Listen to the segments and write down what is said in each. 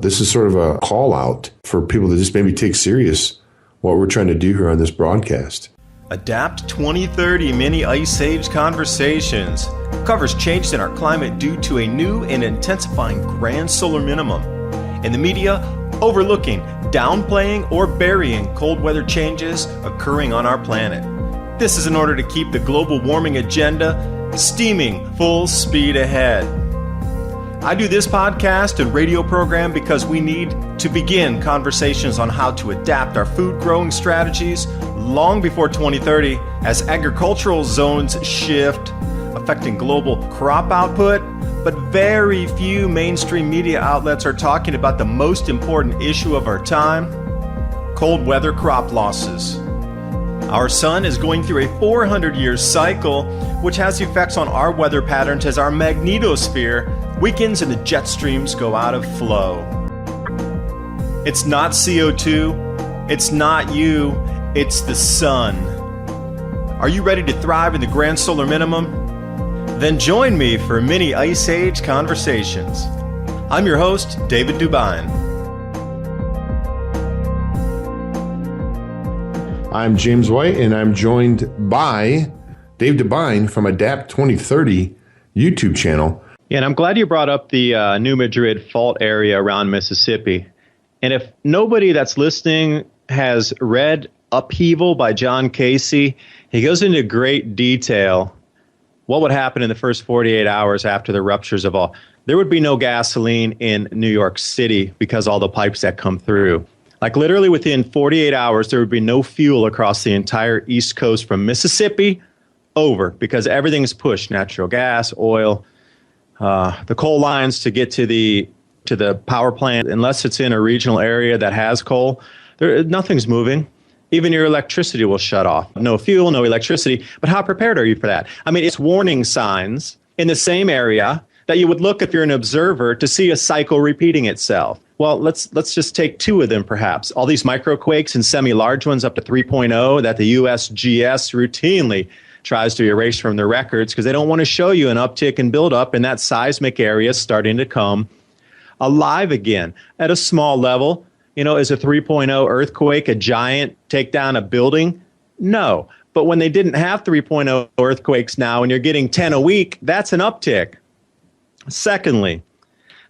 This is sort of a call out for people to just maybe take serious what we're trying to do here on this broadcast. Adapt 2030 Mini Ice Age Conversations covers changes in our climate due to a new and intensifying grand solar minimum. In the media, overlooking, downplaying, or burying cold weather changes occurring on our planet. This is in order to keep the global warming agenda steaming full speed ahead. I do this podcast and radio program because we need to begin conversations on how to adapt our food growing strategies long before 2030 as agricultural zones shift, affecting global crop output, but very few mainstream media outlets are talking about the most important issue of our time, cold weather crop losses. Our sun is going through a 400-year cycle, which has effects on our weather patterns as our magnetosphere weakens and the jet streams go out of flow. It's not CO2, it's not you, it's the sun. Are you ready to thrive in the grand solar minimum? Then join me for Mini Ice Age Conversations. I'm your host, David Dubine. I'm James White, and I'm joined by Dave Dubine from Adapt 2030 YouTube channel. Yeah, and I'm glad you brought up the New Madrid fault area around Mississippi. And if nobody that's listening has read Upheaval by John Casey, he goes into great detail what would happen in the first 48 hours after the ruptures of all. There would be no gasoline in New York City because all the pipes that come through. Like literally within 48 hours, there would be no fuel across the entire East Coast from Mississippi over because everything is pushed, natural gas, oil, the coal lines to get to the power plant. Unless it's in a regional area that has coal, nothing's moving. Even your electricity will shut off. No fuel, no electricity. But how prepared are you for that? I mean, it's warning signs in the same area that you would look if you're an observer to see a cycle repeating itself. Well, let's just take two of them, perhaps. All these microquakes and semi-large ones up to 3.0 that the USGS routinely tries to erase from their records because they don't want to show you an uptick and buildup, and that seismic area is starting to come alive again at a small level. You know, is a 3.0 earthquake a giant take down a building? No. But when they didn't have 3.0 earthquakes now and you're getting 10 a week, that's an uptick. Secondly,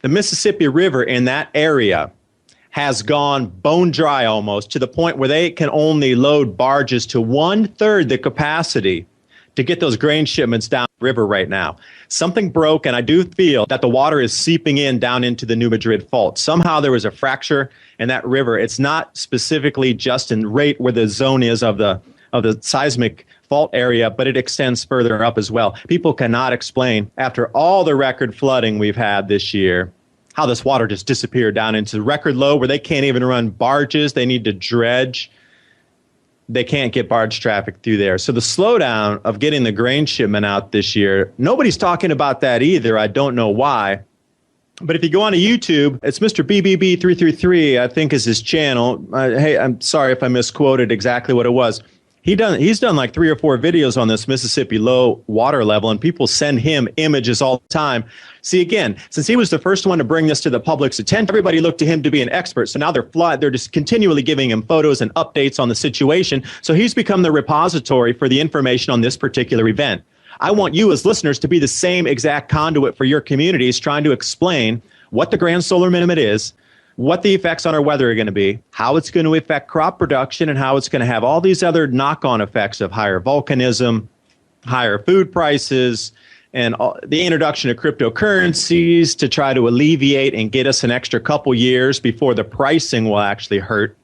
the Mississippi River in that area has gone bone dry almost to the point where they can only load barges to 1/3 the capacity to get those grain shipments down the river right now. Something broke, and I do feel that the water is seeping in down into the New Madrid fault. Somehow there was a fracture in that river. It's not specifically just in right where the zone is of the seismic fault area, but it extends further up as well. People cannot explain, after all the record flooding we've had this year, how this water just disappeared down into record low where they can't even run barges. They need to dredge. They can't get barge traffic through there. So the slowdown of getting the grain shipment out this year, nobody's talking about that either. I don't know why. But if you go on to YouTube, it's Mr. BBB333, I think is his channel. Hey, I'm sorry if I misquoted exactly what it was. He's done like 3 or 4 videos on this Mississippi low water level, and people send him images all the time. See, again, since he was the first one to bring this to the public's attention, everybody looked to him to be an expert. So now they're just continually giving him photos and updates on the situation. So he's become the repository for the information on this particular event. I want you as listeners to be the same exact conduit for your communities, trying to explain what the grand solar minimum is, what the effects on our weather are going to be, how it's going to affect crop production, and how it's going to have all these other knock-on effects of higher volcanism, higher food prices, and the introduction of cryptocurrencies to try to alleviate and get us an extra couple years before the pricing will actually hurt.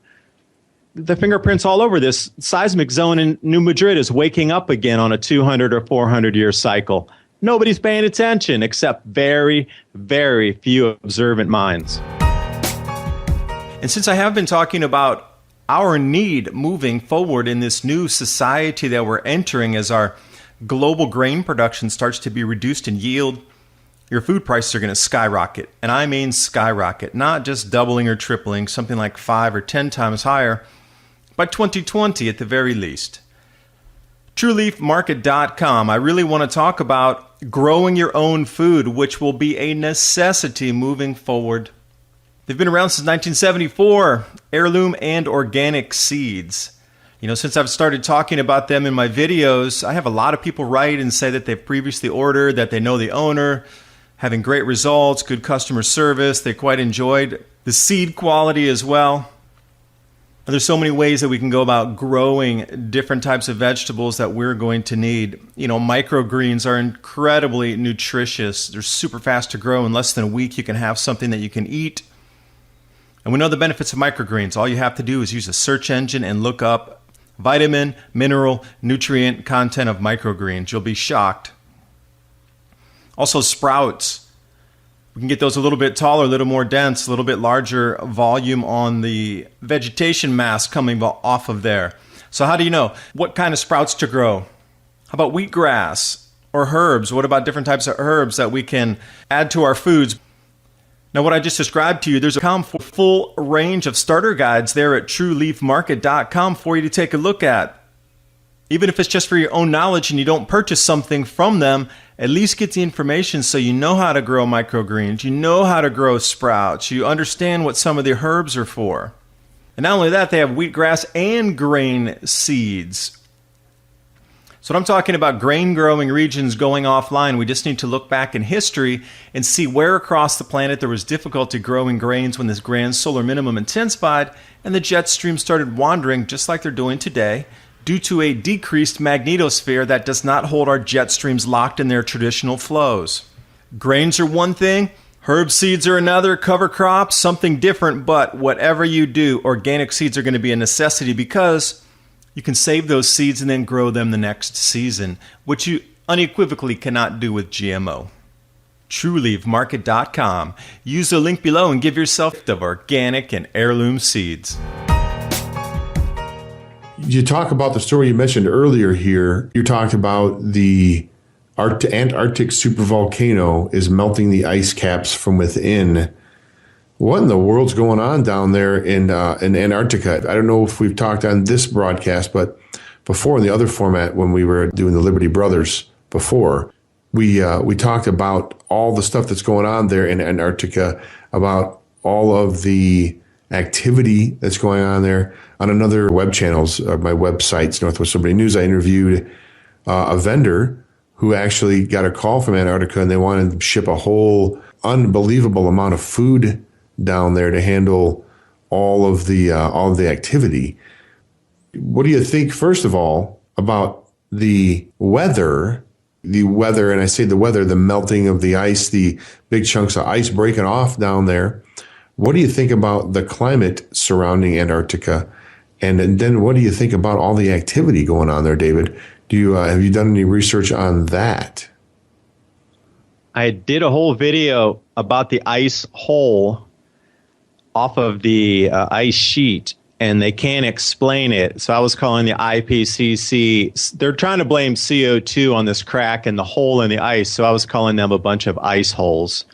The fingerprints all over this seismic zone in New Madrid is waking up again on a 200 or 400-year cycle. Nobody's paying attention except very, very few observant minds. And since I have been talking about our need moving forward in this new society that we're entering as our global grain production starts to be reduced in yield, your food prices are going to skyrocket. And I mean skyrocket, not just doubling or tripling, something like 5 or 10 times higher by 2020 at the very least. Trueleafmarket.com. I really want to talk about growing your own food, which will be a necessity moving forward. They've been around since 1974, heirloom and organic seeds. Since I've started talking about them in my videos, I have a lot of people write and say that they've previously ordered, that they know the owner, having great results, good customer service. They quite enjoyed the seed quality as well. And there's so many ways that we can go about growing different types of vegetables that we're going to need. Microgreens are incredibly nutritious. They're super fast to grow. In less than a week, you can have something that you can eat. And we know the benefits of microgreens. All you have to do is use a search engine and look up vitamin, mineral, nutrient content of microgreens. You'll be shocked. Also, sprouts. We can get those a little bit taller, a little more dense, a little bit larger volume on the vegetation mass coming off of there. So how do you know what kind of sprouts to grow? How about wheatgrass or herbs? What about different types of herbs that we can add to our foods? Now, what I just described to you, there's a full range of starter guides there at trueleafmarket.com for you to take a look at. Even if it's just for your own knowledge and you don't purchase something from them, at least get the information so you know how to grow microgreens, you know how to grow sprouts, you understand what some of the herbs are for. And not only that, they have wheatgrass and grain seeds. So I'm talking about grain growing regions going offline. We just need to look back in history and see where across the planet there was difficulty growing grains when this grand solar minimum intensified and the jet stream started wandering just like they're doing today, due to a decreased magnetosphere that does not hold our jet streams locked in their traditional flows. Grains are one thing, herb seeds are another, cover crops, something different, but whatever you do, organic seeds are going to be a necessity because you can save those seeds and then grow them the next season, which you unequivocally cannot do with GMO. Trueleafmarket.com. Use the link below and give yourself the organic and heirloom seeds. You talk about the story you mentioned earlier here. You talked about the Antarctic supervolcano is melting the ice caps from within. What in the world's going on down there in Antarctica? I don't know if we've talked on this broadcast, but before in the other format when we were doing the Liberty Brothers before, we talked about all the stuff that's going on there in Antarctica, about all of the activity that's going on there. On another web channels, my websites, Northwest Liberty News, I interviewed a vendor who actually got a call from Antarctica and they wanted to ship a whole unbelievable amount of food down there to handle all of the activity. What do you think, first of all, about the weather? The weather, and I say the weather, the melting of the ice, the big chunks of ice breaking off down there. What do you think about the climate surrounding Antarctica? And then what do you think about all the activity going on there, David? Have you done any research on that? I did a whole video about the ice hole off of the ice sheet, and they can't explain it. So I was calling the IPCC. They're trying to blame CO2 on this crack and the hole in the ice. So I was calling them a bunch of ice holes.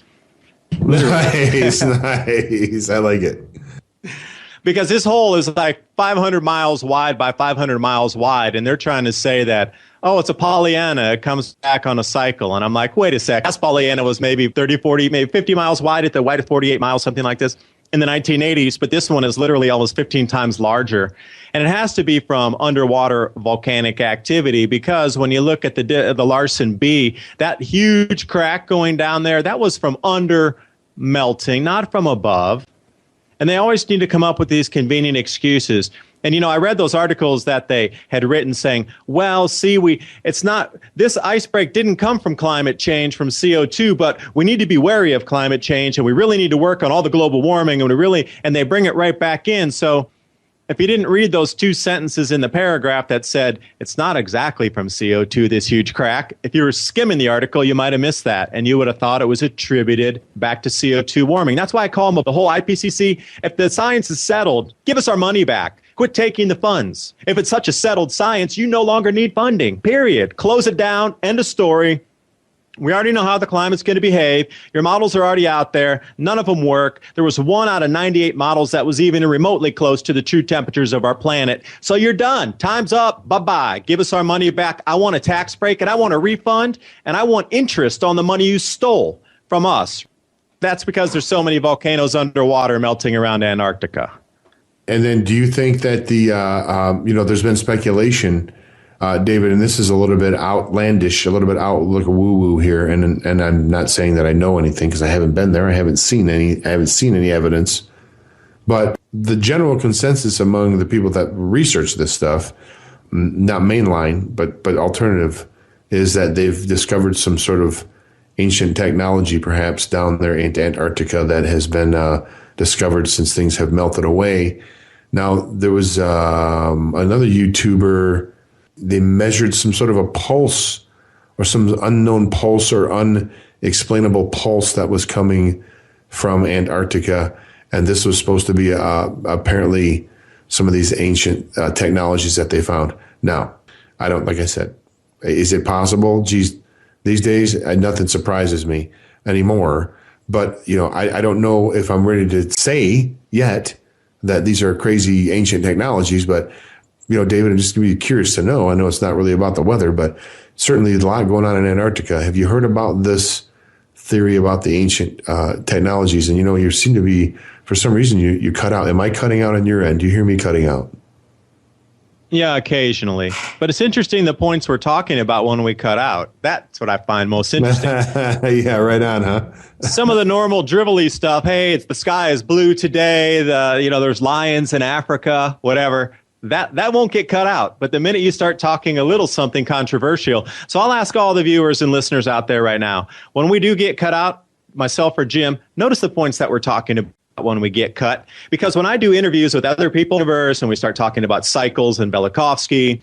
Nice. I like it. Because this hole is like 500 miles wide by 500 miles wide, and they're trying to say that, oh, it's a Pollyanna, it comes back on a cycle. And I'm like, wait a sec, last Pollyanna was maybe 30, 40, maybe 50 miles wide at the wide of 48 miles, something like this, in the 1980s, but this one is literally almost 15 times larger. And it has to be from underwater volcanic activity, because when you look at the Larsen B, that huge crack going down there, that was from under melting, not from above. And they always need to come up with these convenient excuses. And, I read those articles that they had written saying, well, see, this ice break didn't come from climate change, from CO2, but we need to be wary of climate change, and we really need to work on all the global warming, and they bring it right back in. So if you didn't read those two sentences in the paragraph that said it's not exactly from CO2, this huge crack, if you were skimming the article, you might have missed that, and you would have thought it was attributed back to CO2 warming. That's why I call them the whole IPCC. If the science is settled, give us our money back. Quit taking the funds. If it's such a settled science, you no longer need funding, period. Close it down, end of story. We already know how the climate's going to behave. Your models are already out there. None of them work. There was 1 out of 98 models that was even remotely close to the true temperatures of our planet. So you're done. Time's up. Bye-bye. Give us our money back. I want a tax break, and I want a refund, and I want interest on the money you stole from us. That's because there's so many volcanoes underwater melting around Antarctica. And then do you think that there's been speculation, David, and this is a little bit outlandish, a little bit out like a woo-woo here, and I'm not saying that I know anything because I haven't been there. I haven't seen any evidence. But the general consensus among the people that research this stuff, not mainline, but alternative, is that they've discovered some sort of ancient technology perhaps down there in Antarctica that has been discovered since things have melted away. Now, there was another YouTuber, they measured some sort of a pulse or some unknown pulse or unexplainable pulse that was coming from Antarctica. And this was supposed to be apparently some of these ancient technologies that they found. Now, like I said, is it possible? Geez, these days, nothing surprises me anymore. But, I don't know if I'm ready to say yet that these are crazy ancient technologies. But, David, I'm just going to be curious to know. I know it's not really about the weather, but certainly a lot going on in Antarctica. Have you heard about this theory about the ancient technologies? And, you seem to be, for some reason, you cut out. Am I cutting out on your end? Do you hear me cutting out? Yeah, occasionally. But it's interesting the points we're talking about when we cut out. That's what I find most interesting. Yeah, right on, huh? Some of the normal drivelly stuff, hey, the sky is blue today, there's lions in Africa, whatever. That won't get cut out. But the minute you start talking a little something controversial, so I'll ask all the viewers and listeners out there right now, when we do get cut out, myself or Jim, notice the points that we're talking about when we get cut, because when I do interviews with other people in the universe and we start talking about cycles and Velikovsky,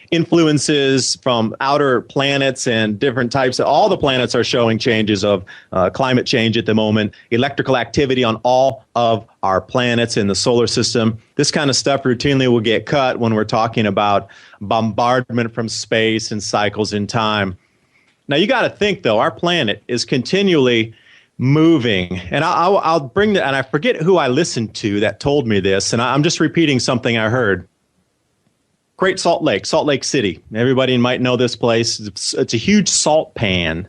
influences from outer planets and different types of, all the planets are showing changes of climate change at the moment, electrical activity on all of our planets in the solar system. This kind of stuff routinely will get cut when we're talking about bombardment from space and cycles in time. Now, you got to think, though, our planet is continually moving. And I'll bring that, and I forget who I listened to that told me this, and I'm just repeating something I heard. Great Salt Lake City. Everybody might know this place. It's a huge salt pan.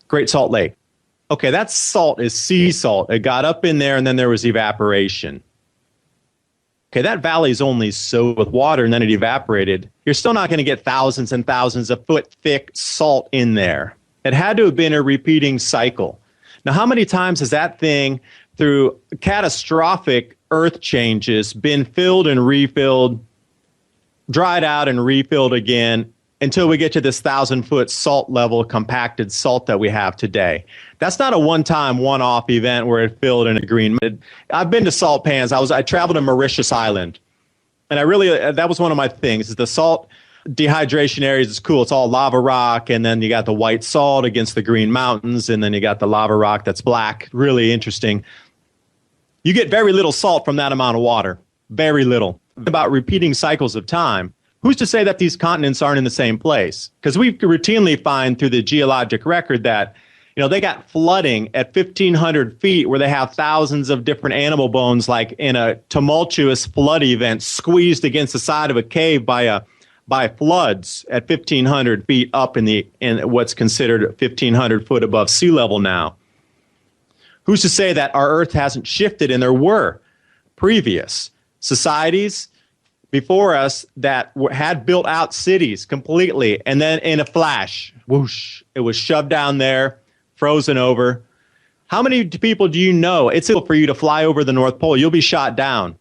Great Salt Lake. Okay, that salt is sea salt. It got up in there, and then there was evaporation. Okay, that valley's only so with water, and then it evaporated. You're still not going to get thousands and thousands of foot thick salt in there. It had to have been a repeating cycle. Now, how many times has that thing, through catastrophic earth changes, been filled and refilled, dried out and refilled again, until we get to this 1,000-foot salt level compacted salt that we have today? That's not a one-time, one-off event where it filled in a green. I've been to salt pans. I traveled to Mauritius Island, and that was one of my things, is the salt dehydration areas is cool. It's all lava rock, and then you got the white salt against the green mountains, and then you got the lava rock that's black. Really interesting. You get very little salt from that amount of water. Very little. About repeating cycles of time. Who's to say that these continents aren't in the same place? Because we routinely find through the geologic record that, they got flooding at 1,500 feet where they have thousands of different animal bones, like in a tumultuous flood event, squeezed against the side of a cave by floods at 1,500 feet up in what's considered 1,500 foot above sea level now. Who's to say that our Earth hasn't shifted, and there were previous societies before us that had built out cities completely, and then in a flash, whoosh, it was shoved down there, frozen over. How many people do you know? It's illegal for you to fly over the North Pole. You'll be shot down.